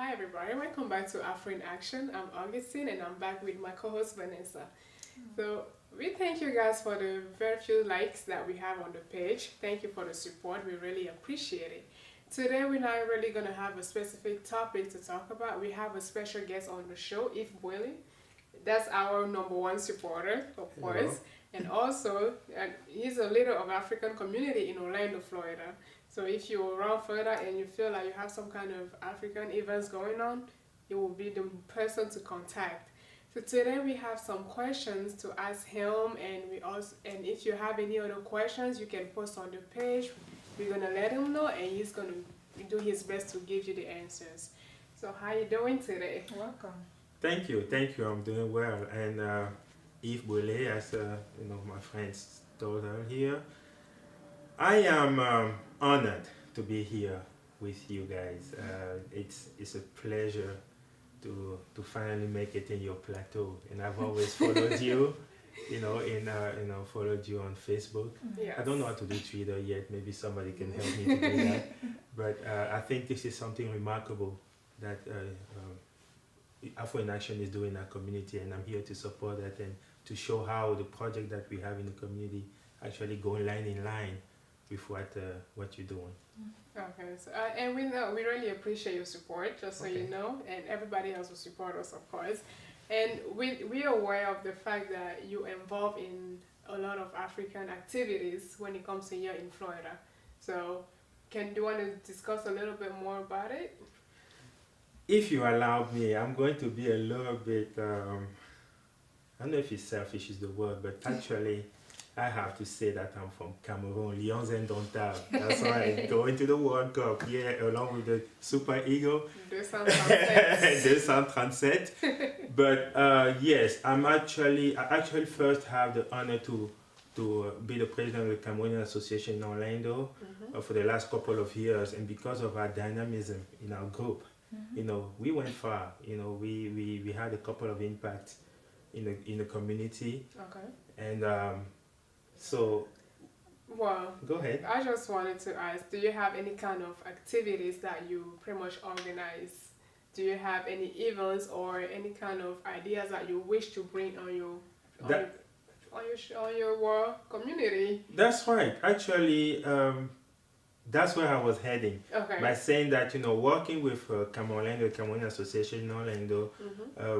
Hi everybody, welcome back to Afro in Action. I'm Augustine and I'm back with my co-host Vanessa. So we thank you guys for the very few likes that we have on the page. Thank you for the support, we really appreciate it. Today we're not really going to have a specific topic to talk about. We have a special guest on the show, Yves. That's our number one supporter, of Hello. course. And also, he's a leader of African community in Orlando, Florida. So if you're around Florida and you feel like you have some kind of African events going on, it will be the person to contact. So today we have some questions to ask him, and we also, and if you have any other questions, you can post on the page. We're gonna let him know, and he's gonna do his best to give you the answers. So how you doing today? Welcome. Thank you. I'm doing well. And Yves Boulay, as my friends told her here, I am honored to be here with you guys. It's a pleasure to finally make it in your plateau. And I've always followed you, followed you on Facebook. Yes. I don't know how to do Twitter yet. Maybe somebody can help me to do that. But I think this is something remarkable that Afro in Action is doing in our community, and I'm here to support that and to show how the project that we have in the community actually go line in line with what you're doing. Okay, so and we know we really appreciate your support, just so you Okay. know, and everybody else will support us, of course. And we are aware of the fact that you involved in a lot of African activities when it comes to here in Florida. So, do you want to discuss a little bit more about it? If you allow me, I'm going to be a little bit, I don't know if it's selfish is the word, but actually I have to say that I'm from Cameroon, Lions Indomptables. That's why I go into the World Cup, yeah, along with the Super Eagle, 237. 237. But yes, I actually first have the honor to be the president of the Cameroonian Association in Orlando for the last couple of years, and because of our dynamism in our group, we went far. We had a couple of impacts in the community, Okay. and so Well, go ahead. I just wanted to ask, do you have any kind of activities that you pretty much organize? Do you have any events or any kind of ideas that you wish to bring on your on That- your on your world community? That's right. Actually, that's where I was heading Okay. by saying that working with Orlando, Cameroon Association in Orlando,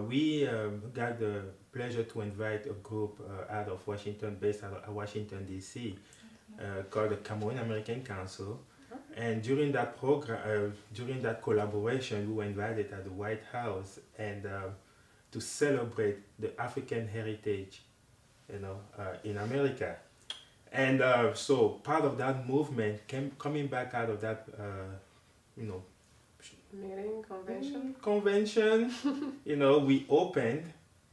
we got the pleasure to invite a group out of Washington, based out of Washington D.C., called the Cameroon American Council. And during that program, during that collaboration, we were invited at the White House and to celebrate the African heritage, in America. And so part of that movement coming back out of that, Meeting convention. convention, we opened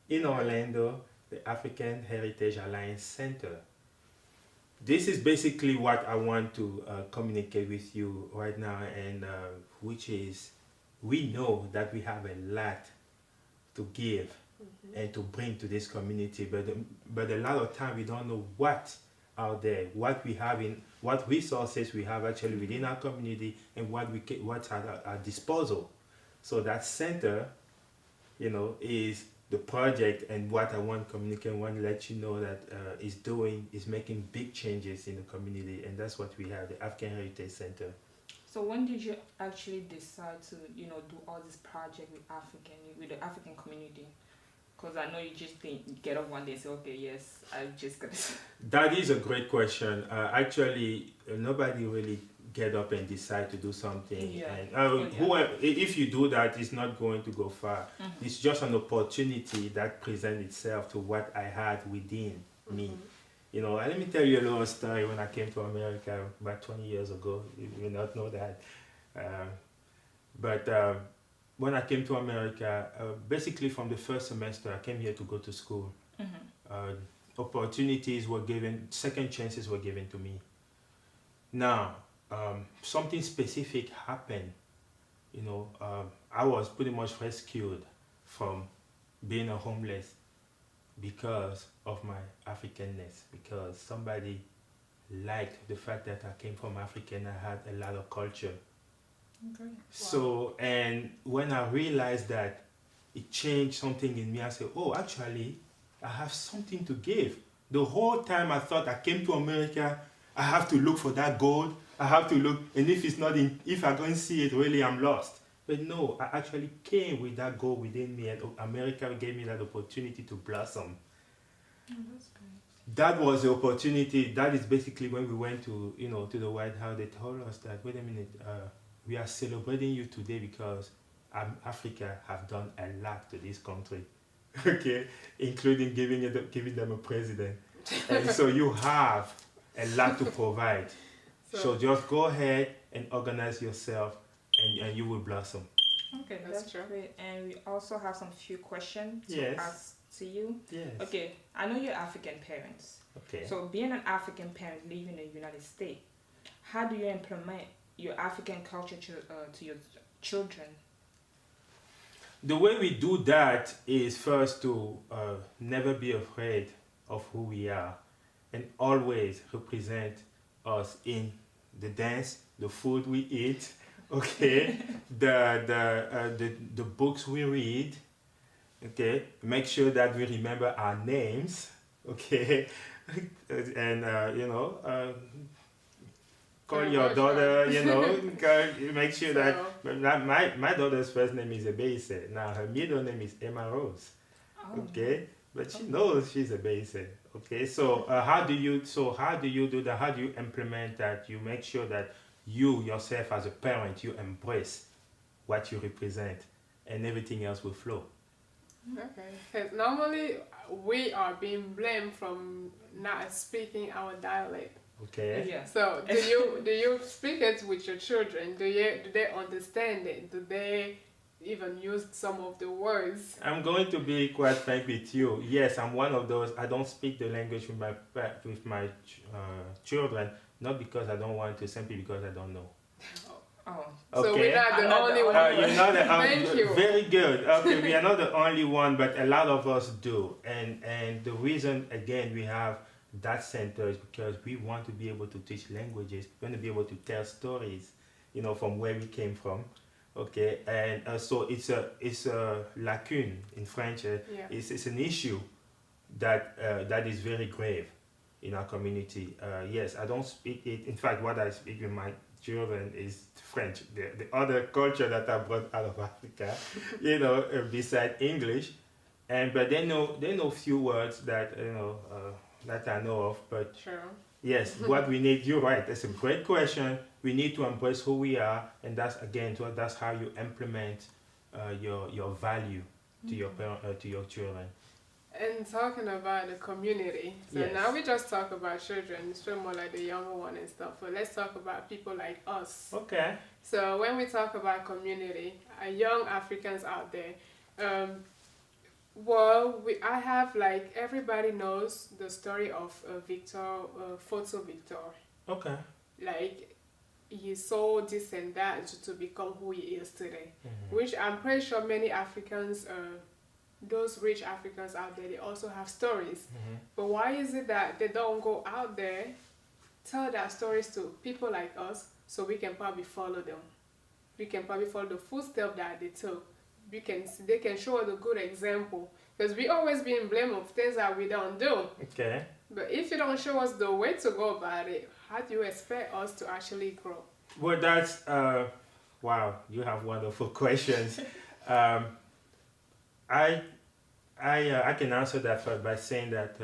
in Orlando the African Heritage Alliance Center. This is basically what I want to communicate with you right now, and which is we know that we have a lot to give and to bring to this community, but a lot of time we don't know what out there, what we have what resources we have actually within our community, and what's at our disposal. So that center, is the project, and what I want to communicate, want to let you know that is making big changes in the community, and that's what we have, the African Heritage Center. So when did you actually decide to, do all this project with the African community? Because I know you just didn't get up one day and say, okay, yes, I'm just gonna. That is a great question. Actually, nobody really get up and decide to do something. Yeah. And if you do that, it's not going to go far. It's just an opportunity that presents itself to what I had within me. And let me tell you a little story. When I came to America about 20 years ago, you may not know that. But when I came to America, basically from the first semester, I came here to go to school. Opportunities were given, second chances were given to me. Now, something specific happened. I was pretty much rescued from being a homeless because of my Africanness, because somebody liked the fact that I came from Africa and I had a lot of culture. Okay. So, and when I realized that, it changed something in me. I said, oh, actually, I have something to give. The whole time I thought I came to America, I have to look for that gold. I have to look, and if it's not in, if I don't see it, really, I'm lost. But no, I actually came with that goal within me, and America gave me that opportunity to blossom. Oh, that's great. That was the opportunity. That is basically when we went to, to the White House. They told us that, wait a minute, we are celebrating you today because Africa have done a lot to this country, okay, including giving them a president, and so you have a lot to provide. So just go ahead and organize yourself, and you will blossom. Okay, That's that's true. great. And we also have some few questions to Yes. ask to you. Yes. Okay, I know you're African parents. Okay. So being an African parent living in the United States, how do you implement your African culture to your children? The way we do that is first to never be afraid of who we are, and always represent us in the dance, the food we eat, okay, the books we read, okay. Make sure that we remember our names, okay, and call Yeah, your for daughter, make sure that So, my daughter's first name is Ebese. Now her middle name is Emma Rose. Oh, Okay, but she knows she's a Ebese. Okay, so how do you do that? How do you implement that? You make sure that you yourself as a parent, you embrace what you represent, and everything else will flow. okay. 'Cause normally we are being blamed from not speaking our dialect. Okay. yeah. So do you speak it with your children? Do they understand it? Do they even use some of the words? I'm going to be quite frank with you. Yes, I'm one of those. I don't speak the language with my children, not because I don't want to, simply because I don't know. Oh, So Okay. we're not the I'm not the only only one. You're not the Thank you. Very good. Okay, we are not the only one, but a lot of us do. And the reason again we have that center is because we want to be able to teach languages. We want to be able to tell stories, from where we came from. Okay, and so it's a lacune in French. Yeah. It's an issue that is very grave in our community. Yes, I don't speak it. In fact, what I speak with my children is French, the other culture that I brought out of Africa, beside English, but they know few words that that I know of. But Sure. yes, what we need. You're right. That's a great question. We need to embrace who we are, and that's how you implement your value to your to your children. And talking about the community, so Yes. now we just talk about children, it's still more like the younger one and stuff, but let's talk about people like us. Okay. So when we talk about community, young Africans out there, I have like, everybody knows the story of Photo Victor. Okay. Like, he saw this and that to become who he is today, Mhm. which I'm pretty sure many Africans, those rich Africans out there, they also have stories. Mhm. But why is it that they don't go out there, tell their stories to people like us, so we can probably follow them? We can probably follow the footsteps that they took. They can show us a good example. Because we always being blamed of things that we don't do. Okay. But if you don't show us the way to go about it, how do you expect us to actually grow? Well, that's wow. You have wonderful questions. I can answer that by saying that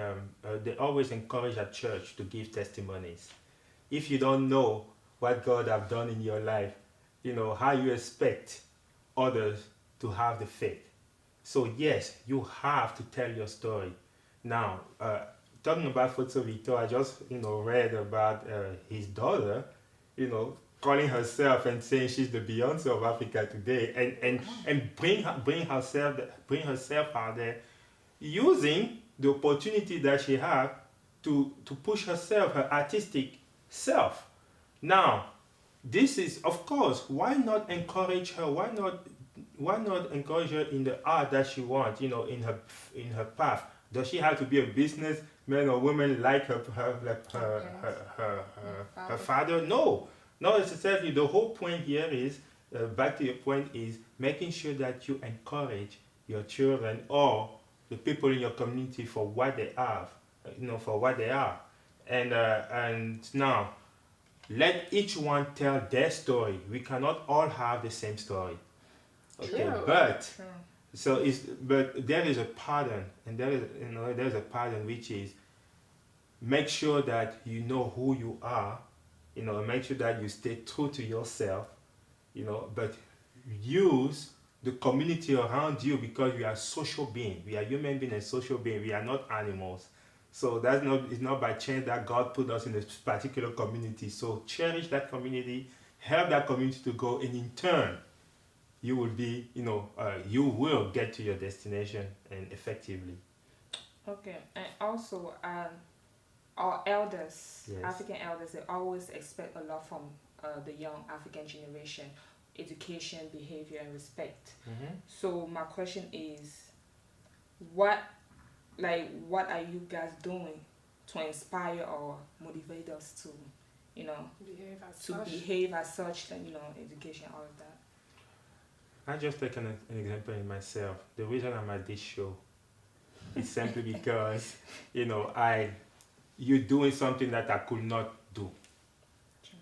they always encourage at church to give testimonies. If you don't know what God have done in your life, how you expect others to have the faith. So yes, you have to tell your story. Now, talking about Photo Victor, I just read about his daughter, calling herself and saying she's the Beyonce of Africa today, and bring herself out there, using the opportunity that she had to push herself, her artistic self. Now, this is, of course, why not encourage her? Why not encourage her in the art that she wants? In her path. Does she have to be a businessman or woman like her father? No, not necessarily. The whole point here is back to your point is making sure that you encourage your children or the people in your community for what they have, for what they are, and now let each one tell their story. We cannot all have the same story, okay? Yeah. But True. but there is a pattern, and there's a pattern which is make sure that you know who you are, make sure that you stay true to yourself, but use the community around you because we are social beings. We are human beings and social beings. We are not animals. So it's not by chance that God put us in a particular community. So cherish that community, help that community to go, and in turn, you will be, you will get to your destination and effectively. Okay, and also our elders, Yes. African elders, they always expect a lot from the young African generation: education, behavior, and respect. Mm-hmm. So my question is, what are you guys doing to inspire or motivate us to, Behave as to such. behave as such, and education, all of that? I just take an example in myself. The reason I'm at this show is simply because, you're doing something that I could not do,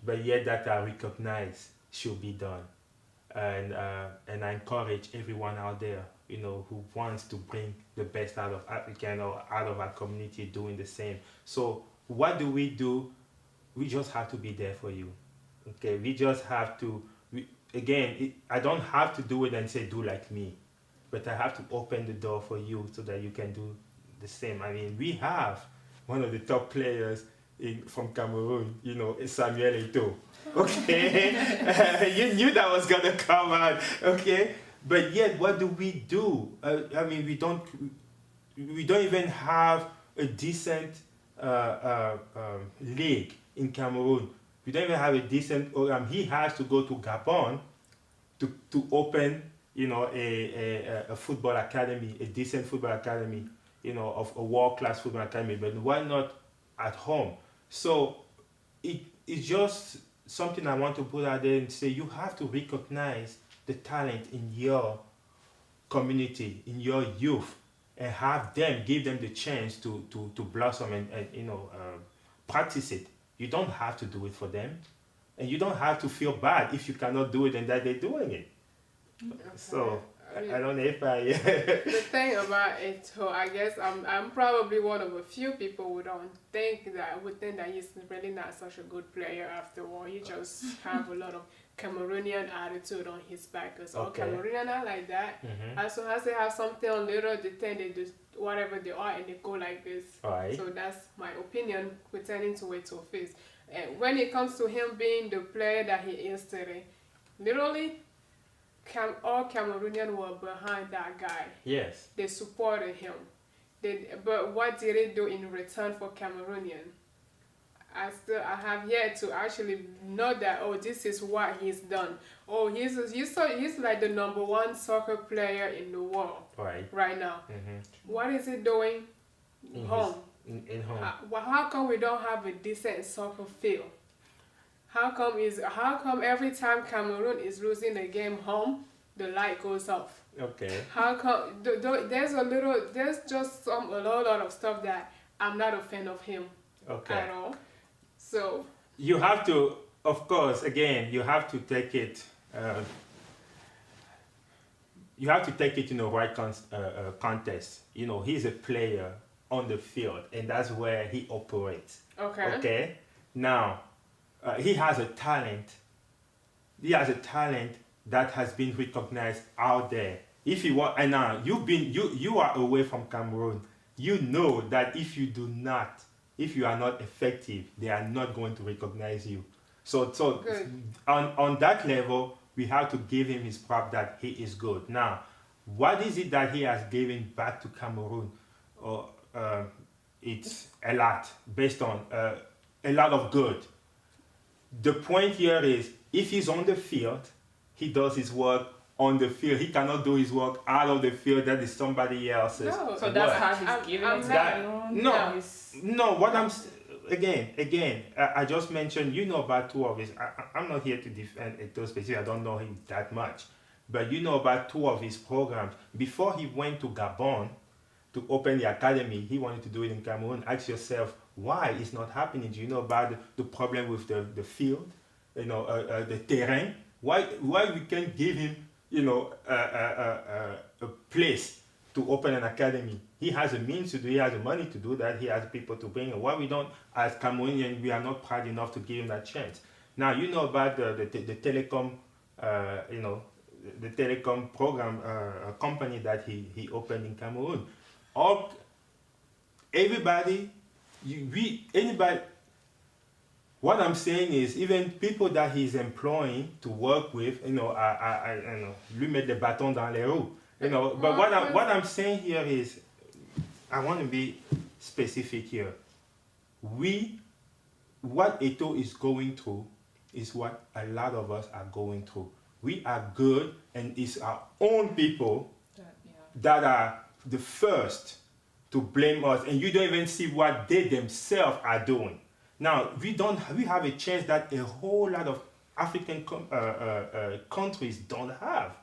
but yet that I recognize should be done. And I encourage everyone out there, who wants to bring the best out of African or out of our community doing the same. So what do? We just have to be there for you. Okay, we just have to. I don't have to do it and say do like me, but I have to open the door for you so that you can do the same. I mean, we have one of the top players from Cameroon, Samuel Eto'o. Okay, you knew that was gonna come out. Okay, but yet what do? I mean, we don't even have a decent league in Cameroon. We don't even have a decent. He has to go to Gabon to open, a football academy, a decent football academy, of a world-class football academy. But why not at home? So it's just something I want to put out there and say you have to recognize the talent in your community, in your youth, and give them the chance to blossom and practice it. You don't have to do it for them, and you don't have to feel bad if you cannot do it and that they're doing it. Okay. So I mean, I don't know if I. the thing about it, so I guess I'm probably one of a few people who would think that he's really not such a good player after all. He just have a lot of Cameroonian attitude on his back. Because all Okay. Cameroonian are like that. Mhm. As soon as they have something on little, they tend to do whatever they are and they go like this. Right. So that's my opinion pertaining to Eto'o face. And when it comes to him being the player that he is today, literally, all Cameroonians were behind that guy. Yes. They supported him. But what did he do in return for Cameroonian? I have yet to actually know that, this is what he's done. He's like the #1 soccer player in the world right now. Mm-hmm. What is he doing home? In home. How come we don't have a decent soccer field? How come every time Cameroon is losing a game home, the light goes off? Okay. How come there's just a lot of stuff that I'm not a fan of him at all. So you have to, of course, again, you have to take it. You have to take it in the right context. He's a player on the field, and that's where he operates. okay. Okay. Now, he has a talent. He has a talent that has been recognized out there. If you want, and now you are away from Cameroon. You know that if you are not effective, they are not going to recognize you. So Good. on that level, we have to give him his prop that he is good. Now, what is it that he has given back to Cameroon? It's a lot, based on a lot of good. The point here is, if he's on the field, he does his work on the field. He cannot do his work out of the field. That is somebody else's. No. So that's work. how he's giving I'm it to not- everyone? No. How he's- No, again, I just mentioned, you know about two of his. I'm not here to defend Eto specific. I don't know him that much, but you know about two of his programs. Before he went to Gabon to open the academy, he wanted to do it in Cameroon. Ask yourself why it's not happening. Do you know about the problem with the field, the terrain? Why we can't give him, a place to open an academy? He has a means to do. He has the money to do that. He has people to bring. Why we don't, as Cameroonians, we are not proud enough to give him that chance? Now you know about the telecom, the telecom program company that he opened in Cameroon. All everybody, anybody. What I'm saying is, even people that he's employing to work with, lui mettre des bâtons dans les roues. But what I'm saying here is, I want to be specific here. What Eto is going through is what a lot of us are going through. We are good, and it's our own people that are the first to blame us, and you don't even see what they themselves are doing. Now we have a chance that a whole lot of African countries don't have.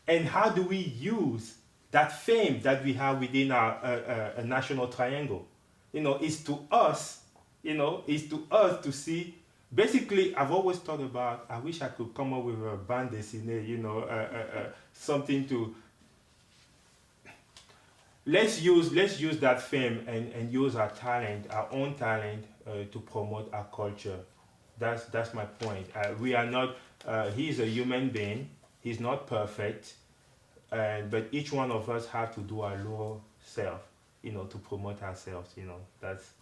And how do we use that fame that we have within our national triangle? It's to us, it's to us to see. Basically, I've always thought about, I wish I could come up with a bande dessinée, something to. Let's use that fame and use our talent, our own talent, to promote our culture. That's my point. We are not. He's a human being. He's not perfect, but each one of us have to do our lower self, to promote ourselves. That's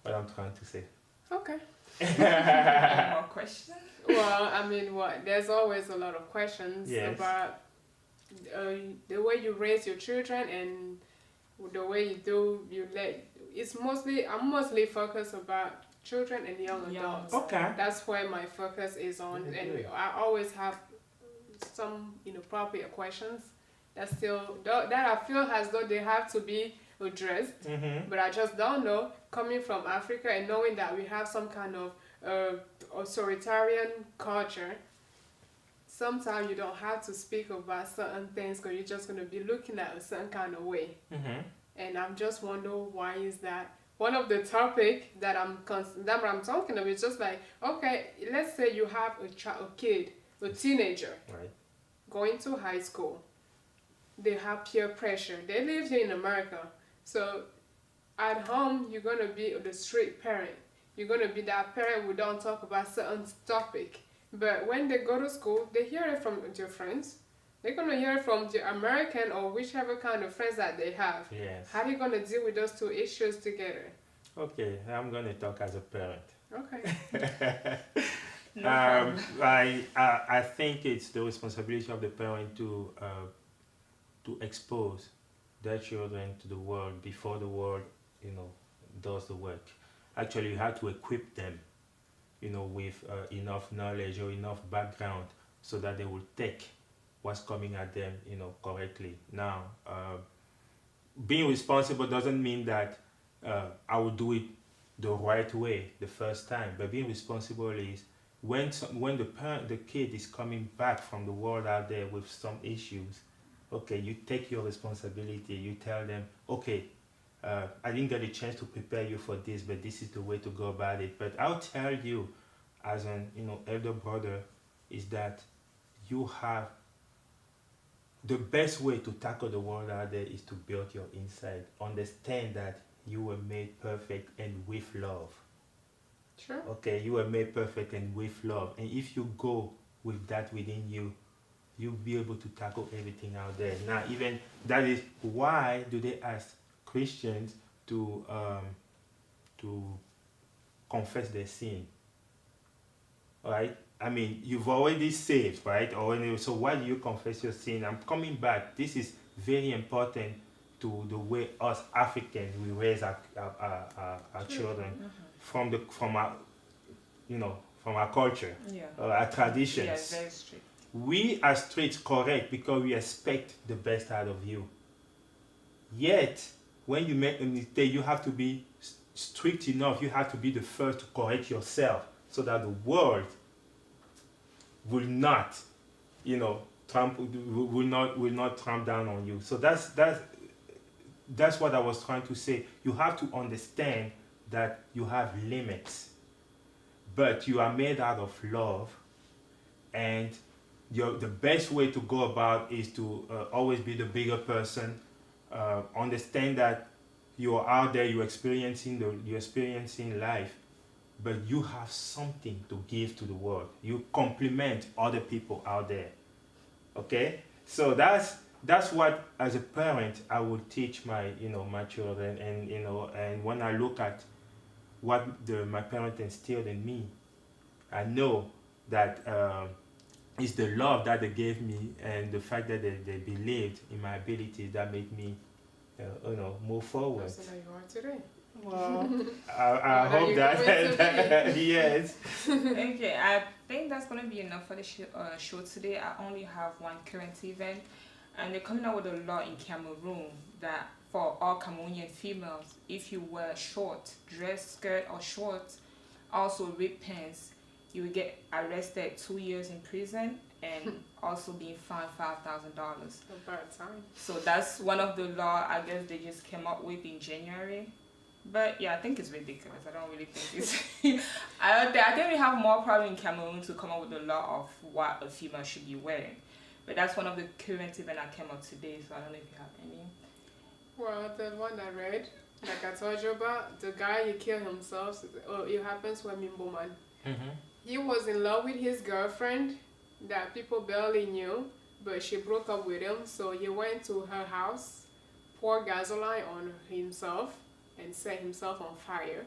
what I'm trying to say. Okay. Any more questions? Well, I mean, there's always a lot of questions about the way you raise your children and the way I'm mostly focused about children and young adults. Okay. That's where my focus is on, and I always have some inappropriate questions that I feel as though they have to be addressed, but I just don't know. Coming from Africa and knowing that we have some kind of authoritarian culture, sometimes you don't have to speak about certain things because you're just going to be looking at a certain kind of way. And I'm just wondering, why is that? One of the topic that I'm talking about is just like, okay, let's say you have a kid, a teenager, right, going to high school. They have peer pressure. They live here in America. So at home, you're going to be the strict parent. You're going to be that parent who don't talk about certain topic. But when they go to school, they hear it from their friends. They're going to hear it from the American or whichever kind of friends that they have. Yes. How are you going to deal with those two issues together? Okay, I'm going to talk as a parent. Okay. I think it's the responsibility of the parent to expose their children to the world before the world, does the work. Actually, you have to equip them, with enough knowledge or enough background so that they will take what's coming at them, correctly. Now, being responsible doesn't mean that I will do it the right way the first time, but being responsible is when the kid is coming back from the world out there with some issues, okay, you take your responsibility. You tell them, okay, I didn't get a chance to prepare you for this, but this is the way to go about it. But I'll tell you, as an elder brother, is that you have the best way to tackle the world out there is to build your inside. Understand that you were made perfect and with love. Sure. Okay, you were made perfect and with love. And if you go with that within you, you'll be able to tackle everything out there. Now, even that is why do they ask Christians to confess their sin? Right? I mean, you've already saved, right? So why do you confess your sin? I'm coming back. This is very important to the way us Africans we raise our children from our culture, our traditions. Yeah, very strict. We are strict, correct, because we expect the best out of you. Yet, when you make a mistake, you have to be strict enough. You have to be the first to correct yourself so that the world will not, will not tramp down on you. So that's what I was trying to say. You have to understand that you have limits, but you are made out of love, and the best way to go about is to always be the bigger person. Understand that you are out there, you're experiencing life, but you have something to give to the world. You complement other people out there. Okay, so that's what, as a parent, I would teach my my children, and when I look at what my parents instilled in me, I know that it's the love that they gave me and the fact that they believed in my abilities that made me move forward. So now you are today. Well, I hope that yes. Okay, I think that's gonna be enough for the show today. I only have one current event, and they're coming out with a law in Cameroon that for all Cameroonian females, if you wear short dress, skirt, or shorts, also ripped pants, you will get arrested 2 years in prison and also being fined $5,000. About time. So that's one of the law I guess they just came up with in January. But yeah, I think it's ridiculous. I don't really think it's. I think we have more problem in Cameroon to come up with the law of what a female should be wearing. But that's one of the current events that came up today. So I don't know if you have any. Well, the one I read, like I told you about, the guy he killed himself. Oh, it happens with Mimboman. Mm-hmm. He was in love with his girlfriend that people barely knew, but she broke up with him. So he went to her house, poured gasoline on himself, and set himself on fire.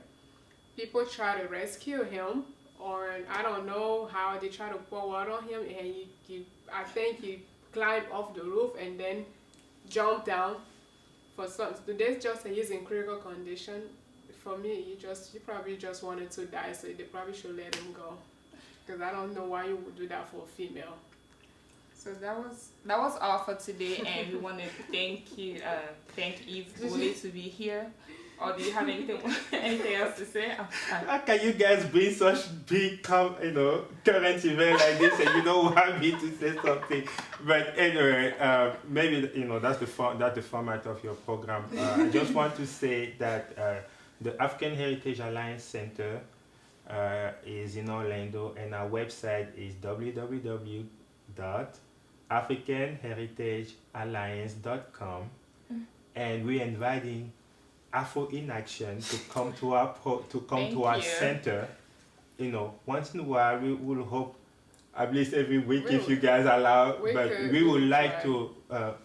People tried to rescue him, or I don't know how they tried to pour water on him, and I think he climbed off the roof and then jumped down. For some, they just say he's in critical condition. For me, he probably just wanted to die, so they probably should let him go. Because I don't know why you would do that for a female. So that was all for today, and we want to thank Yves to be here. Or do you have anything else to say? How can you guys bring such big, current event like this and you don't want me to say something? But anyway, maybe that's the format of your program. I just want to say that the African Heritage Alliance Center is in Orlando, and our website is www.africanheritagealliance.com, and we're inviting Afro in Action to come to our center. Once in a while, we will hope at least every week if you guys allow. But we would like to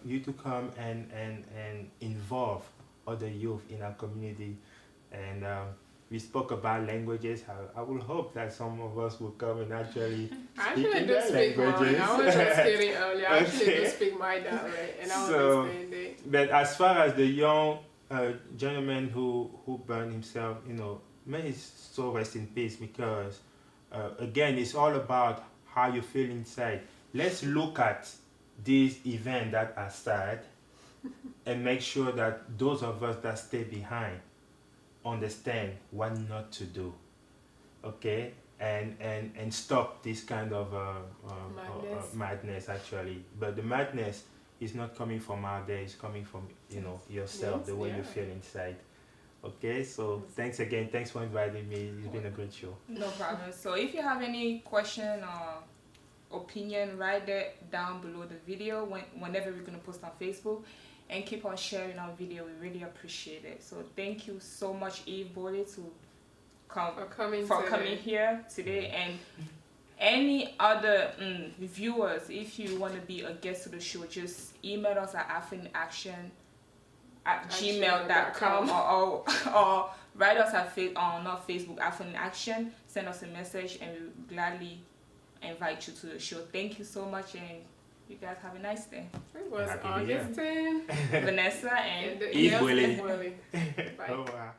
you to come and involve other youth in our community. And we spoke about languages. I will hope that some of us will come and actually speak in their languages. I was just kidding earlier. I actually do speak my dialect, and I understand it. But as far as the young gentleman who burned himself, may his soul rest in peace, because again, it's all about how you feel inside. Let's look at these events that are sad and make sure that those of us that stay behind understand what not to do, okay, and stop this kind of madness actually. But the madness is not coming from out there, it's coming from yourself, the way you feel inside. Okay, so thanks again, thanks for inviting me. It's been a great show. No problem. So if you have any question or opinion, write that down below the video whenever we're going to post on Facebook, and keep on sharing our video. We really appreciate it. So thank you so much, Yves Bole, for coming here today. And any other viewers, if you want to be a guest to the show, just email us at afrinaction@gmail.com or write us at not Facebook, AfroNAction. Send us a message, and we'll gladly invite you to the show. Thank you so much, and you guys have a nice day. It was Augustine, Vanessa, and Yves Bole. Bye. Au revoir.